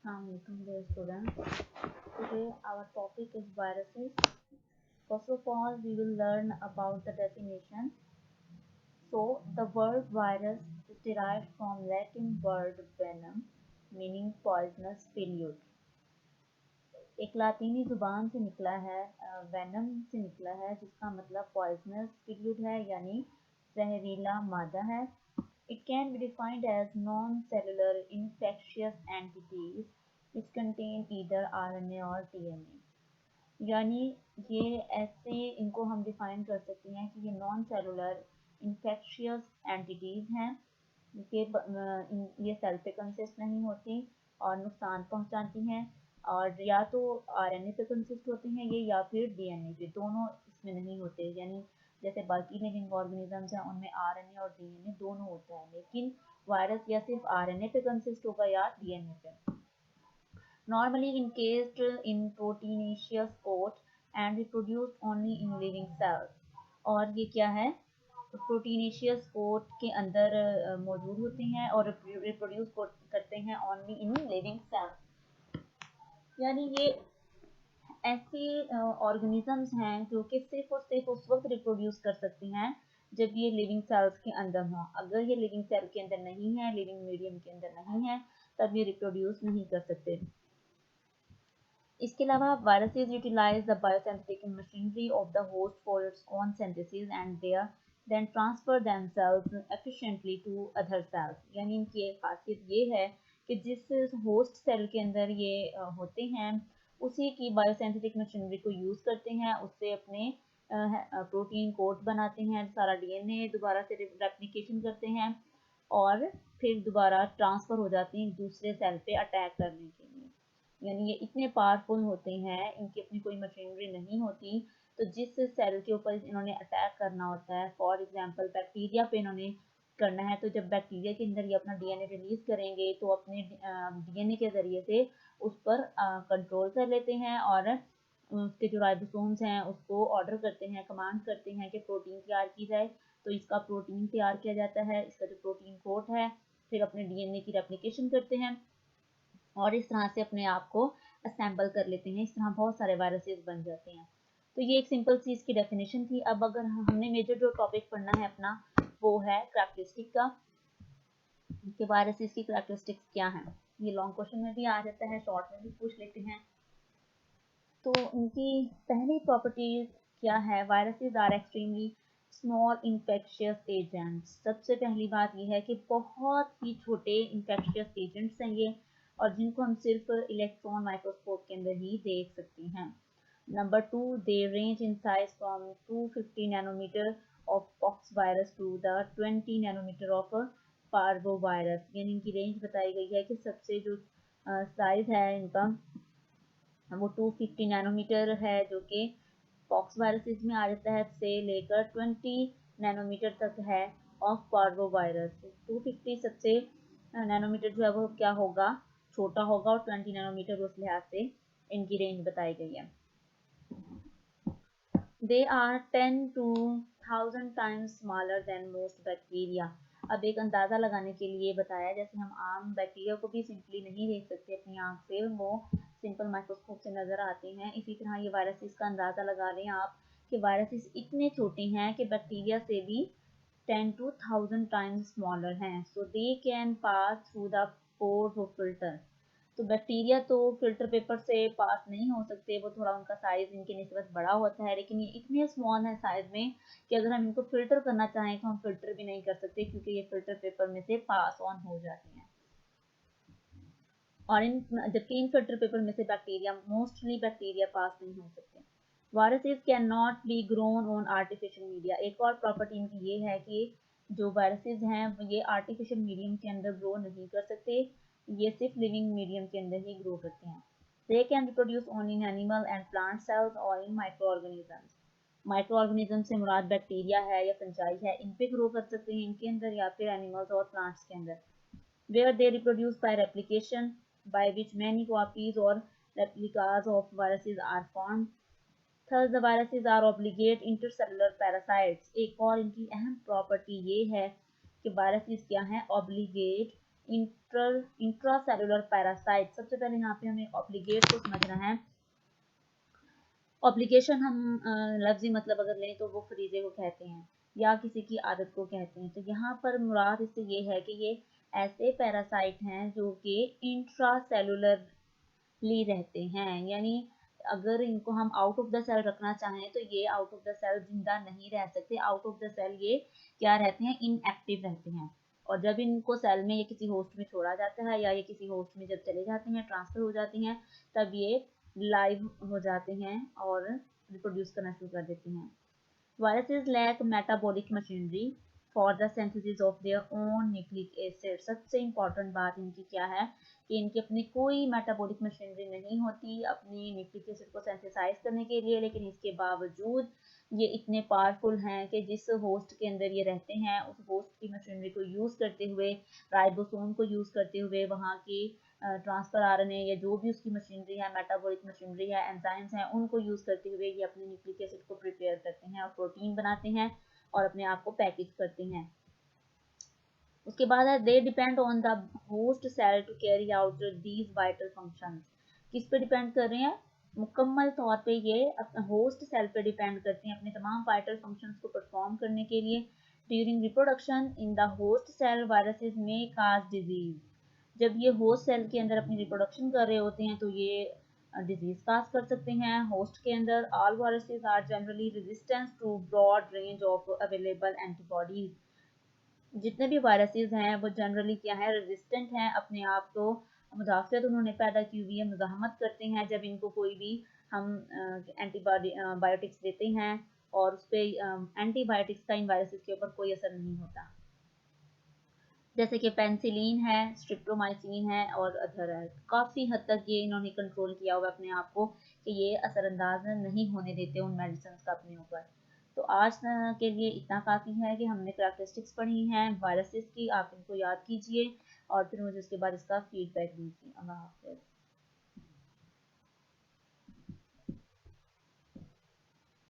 Assalamualaikum dear students. Today our topic is viruses. First of all, we will learn about the definition. So, the word virus is derived from Latin word venom, meaning poisonous pilute. एक लातीनी जुबान से निकला है, venom से निकला है, जिसका मतलब पॉइजनस पिल्यूट है, यानी जहरीला मादा है. It can be defined as non-cellular infectious entities which contain either RNA और DNA. यानी ये ऐसे इनको हम डिफाइन कर सकते हैं कि ये नॉन सेलुलर इन्फेक्शियस एंटिटीज़ हैं. ये सेल पे कंसिस्ट नहीं होती और नुकसान पहुंचाती हैं, और या तो आरएनए पे कंसिस्ट होते हैं ये, या फिर डीएनए पे. दोनों इसमें नहीं होते. यानी जैसे बाकी लिविंग ऑर्गेनिजम्स हैं उनमें आरएनए और डीएनए दोनों होता है, लेकिन वायरस या सिर्फ आरएनए पे कंसिस्ट होगा या डीएनए पे. Normally encased in proteinaceous coat and reproduced only in living cells. और ये क्या है, प्रोटीनेशियस कोट के अंदर मौजूद होते हैं और रिप्रोड्यूस करते हैं ओनली इन लिविंग सेल्स. यानी ये ऐसे ऑर्गेनिजम्स हैं जो कि सिर्फ और सिर्फ उस वक्त रिप्रोड्यूस कर सकती हैं जब ये लिविंग सेल्स के अंदर हों. अगर ये लिविंग सेल के अंदर नहीं है, लिविंग मीडियम के अंदर नहीं है, तब ये रिप्रोड्यूस नहीं कर सकते. इसके अलावा viruses utilise the biosynthetic machinery of the host for its own synthesis and they then transfer themselves efficiently to other cells. यानी इनकी एक खासियत ये है कि जिस होस्ट सेल के अंदर ये होते हैं उसी की बायोसिंथेटिक मशीनरी को यूज़ करते हैं, उससे अपने प्रोटीन कोट बनाते हैं, सारा डीएनए दोबारा से रेप्लिकेशन करते हैं और फिर दोबारा ट्रांसफ़र हो जाते हैं दूसरे सेल पे अटैक करने के लिए. यानी ये इतने पावरफुल होते हैं, इनकी अपनी कोई मशीनरी नहीं होती. तो जिस सेल के ऊपर इन्होंने अटैक करना होता है, फॉर एग्जांपल बैक्टीरिया पे इन्होंने करना है, तो जब बैक्टीरिया के अंदर ये अपना डीएनए रिलीज करेंगे तो अपने डीएनए के ज़रिए से उस पर कंट्रोल कर लेते हैं और उसके जो राइबोसोम्स हैं उसको ऑर्डर करते हैं, कमांड करते हैं कि प्रोटीन तैयार की जाए. तो इसका प्रोटीन तैयार किया जाता है, इसका जो प्रोटीन कोट है, फिर अपने डीएनए की रेप्लिकेशन करते हैं और इस तरह से अपने आप को असेंबल कर लेते हैं. इस तरह बहुत सारे वायरसेस बन जाते हैं. तो ये एक सिंपल सी इसकी डेफिनेशन थी. अब अगर हमने मेजर जो टॉपिक पढ़ना है अपना वो है करैक्टरिस्टिक का, कि वायरसेस की करैक्टरिस्टिक्स क्या हैं. ये लॉन्ग क्वेश्चन में भी आ जाता है, शॉर्ट में भी पूछ लेते हैं. तो इनकी पहली प्रॉपर्टीज क्या है, viruses are extremely small infectious agents. सबसे पहली बात यह है कि बहुत ही छोटे इन्फेक्शियस एजेंट्स हैं ये, और जिनको हम सिर्फ इलेक्ट्रॉन माइक्रोस्कोप के अंदर ही देख सकते हैं. Number 2, they range in size from 250 nanometre of pox virus to the 20 nanometre of parvo virus. यानी इनकी रेंज बताई गई है कि सबसे जो साइज है इनका वो 250 नैनोमीटर है, जो कि पॉक्स वायरसेस में आ जाता है, से लेकर 20 नैनोमीटर तक है ऑफ पार्वो वायरस. 250 सबसे नैनोमीटर जो है वो क्या होगा, छोटा होगा, और 20 नैनोमीटर उस लिहाज से इनकी रेंज बताई गई है. They are 10 to 1000 times smaller than most bacteria. अब एक अंदाज़ा लगाने के लिए बताया, जैसे हम आम बैक्टीरिया को भी सिंपली नहीं देख सकते अपनी आंख से, वो सिंपल माइक्रोस्कोप से नज़र आते हैं, इसी तरह ये वायरसेस का अंदाज़ा लगा लें आप कि वायरसेस इतने छोटे हैं कि बैक्टीरिया से भी 10 to 1000 टाइम्स स्मॉलर हैं. So they can pass through the pores of filter. तो बैक्टीरिया तो फिल्टर पेपर से पास नहीं हो सकते, वो थोड़ा उनका साइज इनके निस्बत बड़ा होता है, लेकिन ये इतने स्मॉल है साइज में कि अगर हम इनको फिल्टर करना चाहें तो हम फिल्टर भी नहीं कर सकते, क्योंकि ये फिल्टर पेपर में से पास ऑन हो जाती हैं. और जबकि इन फिल्टर पेपर में से बैक्टीरिया, मोस्टली बैक्टीरिया पास नहीं हो सकते. Viruses can not be grown on artificial media. एक और प्रॉपर्टी इनकी ये है कि जो वायरसेस हैं ये आर्टिफिशियल मीडियम के अंदर ग्रो नहीं कर सकते, ये सिर्फ लिविंग मीडियम के अंदर ही ग्रो करते हैं. They can reproduce only in animal and plant cells और इन माइक्रो ऑर्गेनिजम्स. माइक्रो ऑर्गेनिज्म से मुराद बैक्टीरिया है या फंजाई है, इन पे ग्रो कर सकते हैं इनके अंदर, या फिर एनिमल्स और प्लांट्स के अंदर. Where they reproduce by replication by which many copies or replicas of viruses are formed. Thus the viruses are obligate intercellular parasites. एक और इनकी अहम प्रॉपर्टी ये है कि वायरसेस क्या हैं, obligate इंट्रासेलुलर पैरासाइट। सबसे पहले यहाँ पे हमें ऑब्लिगेट को समझना है। ऑब्लिगेशन हम लफ्जी मतलब अगर लें तो वो फरीजे को कहते हैं या किसी की आदत को कहते हैं। तो यहाँ पर मुराद इससे ये है कि ये ऐसे पैरासाइट हैं जो कि इंट्रासेलुलरली रहते हैं, यानी अगर इनको हम आउट ऑफ द सेल रखना चाहें तो ये आउट ऑफ द सेल जिंदा नहीं रह सकते। आउट ऑफ द सेल ये क्या रहते हैं, इनएक्टिव रहते हैं। और जब इनको सेल में या किसी होस्ट में छोड़ा जाता है या ये किसी होस्ट में जब चले जाते हैं, ट्रांसफर हो जाती हैं, तब ये लाइव हो जाते हैं और रिप्रोड्यूस करना शुरू कर देते हैं। Viruses lack metabolic machinery for the synthesis of their own nucleic acid। सबसे इम्पोर्टेंट बात इनकी क्या है कि इनकी अपनी कोई मेटाबॉलिक मशीनरी नहीं होती अपनी न्यूक्लिक एसिड को सिंथेसाइज करने के लिए, लेकिन इसके बावजूद ये इतने पावरफुल हैं कि जिस होस्ट के अंदर ये रहते हैं उस होस्ट की मशीनरी को यूज़ करते हुए, राइबोसोम को यूज़ करते हुए, वहाँ की ट्रांसफर आरएनए या जो भी उसकी मशीनरी है, मेटाबॉलिक मशीनरी है, एंजाइम्स हैं, उनको यूज़ करते हुए ये अपने न्यूक्लिक एसिड को प्रिपेयर करते हैं और प्रोटीन बनाते हैं और अपने आप को पैकेज करते हैं। उसके बाद है they depend on the host cell to carry out these vital functions. किस पे डिपेंड कर रहे हैं, मुकम्मल तौर पे ये अपने होस्ट सेल पे डिपेंड करते हैं अपने तमाम वाइटल फंक्शंस को परफॉर्म करने के लिए। During reproduction in the host cell viruses may cause disease. जब ये होस्ट सेल के अंदर अपनी रिप्रोडक्शन कर रहे होते हैं तो ये डिजीज काज कर सकते हैं होस्ट के अंदर। All viruses are generally resistant to broad range of available antibodies. जितने भी वायरसेस हैं वो जनरली क्या है, रेजिस्टेंट हैं, अपने आप को मुदाफ़ियत उन्होंने पैदा की हुई है, मुज़ाहमत करते हैं जब इनको कोई भी हम एंटीबॉडी बायोटिक्स देते हैं और उस पर एंटीबायोटिक्स का इन वायरसेस के ऊपर कोई असर नहीं होता। जैसे कि पेंसिलिन है, स्ट्रिप्टोमाइसिन है और अदर है। काफ़ी हद तक ये इन्होंने कंट्रोल किया हुआ अपने आप को कि ये असरअंदाज नहीं होने देते उन मेडिसिन का अपने ऊपर। तो आज के लिए इतना काफ़ी है कि हमने करैक्टरिस्टिक्स पढ़ी हैं वायरसेस की, आप इनको याद कीजिए और फिर मुझे उसके बाद इसका फीडबैक दीजिए। अल्लाह हाफ़िज़।